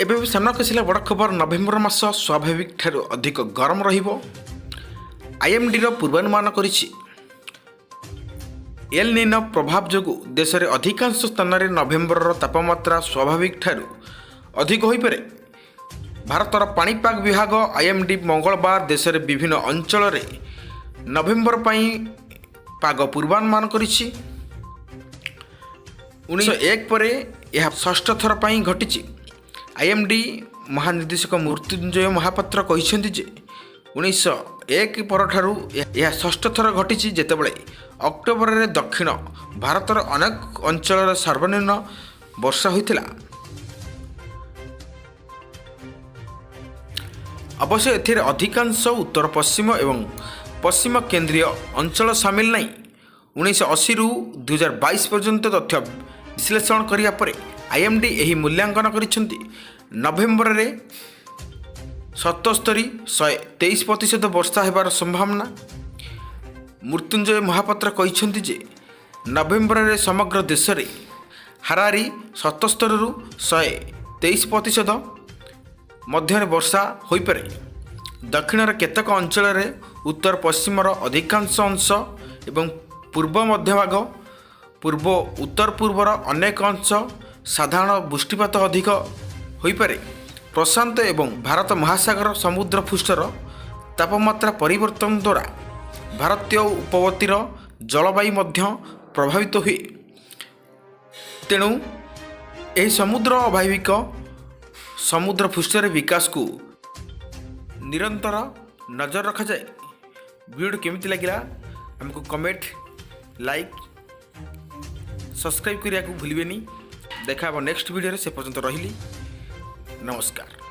एबे भी सामना आसिला बड़ खबर नवेम्बर मास स्वाभाविक ठारू अधिक गरम रहिबो। आईएमडी पूर्वानुमान करिछि एल निनो प्रभाव जोगु देश में अधिकांश स्थान में नवेम्बर तापमात्रा स्वाभाविक ठारू अधिक होई पारे। भारतर पाणीपाग विभाग आईएमडी मंगलवार देश में विभिन्न अंचल रे नवेम्बर पई पाग पूर्वानुमान करिछि। 1901 पर यह षष्ठ थर पई घटिछि। आईएमडी महानिर्देशक मृत्युंजय महापात्र कहिसेंति जे 1901 परठारु यह षष्ठ थर घटिछि जेतेबेले अक्टोबर रे दक्षिण भारतर अनेक अंचल सर्वनिम्न वर्षा होइतिला। अवश्य एथिरे अधिकांश उत्तर पश्चिम एवं पश्चिम केंद्रीय अंचल सामिल नहीं। 1980 रु 2022 पर्यंत तथ्य विश्लेषण करिया परे आईएमडी यही मूल्यांकन करिसेंति। नवेम्बर रे 77-123% वर्षा हेबार संभावना। मृत्युंजय महापात्र कहिसेंति जे नवेम्बर रे समग्र देश रे हारारी 77 रु 123% मध्य वर्षा होई पारे। दक्षिण केतक अंचल रे उत्तर पश्चिमर अधिकांश अंश एवं पूर्व मध्यभाग पूर्व उत्तर पूर्वर अनेक अंश साधारण वृष्टिपात अधिक होई पारे। प्रशांत एवं भारत महासागर समुद्र पृष्ठर तापमात्रा परिवर्तन द्वारा भारतीय उपवर्तीर जलवायु मध्य प्रभावित हुए। तेणु यह समुद्र अभाविक समुद्र पृष्ठर विकास को निरंतर नजर रखा जाए। वीडियो केमिति लगिला हमको कमेंट लाइक सब्सक्राइब करिया को भूलिबेनी। देखा नेक्स्ट वीडियो से पर्यंत रहिली। नमस्कार।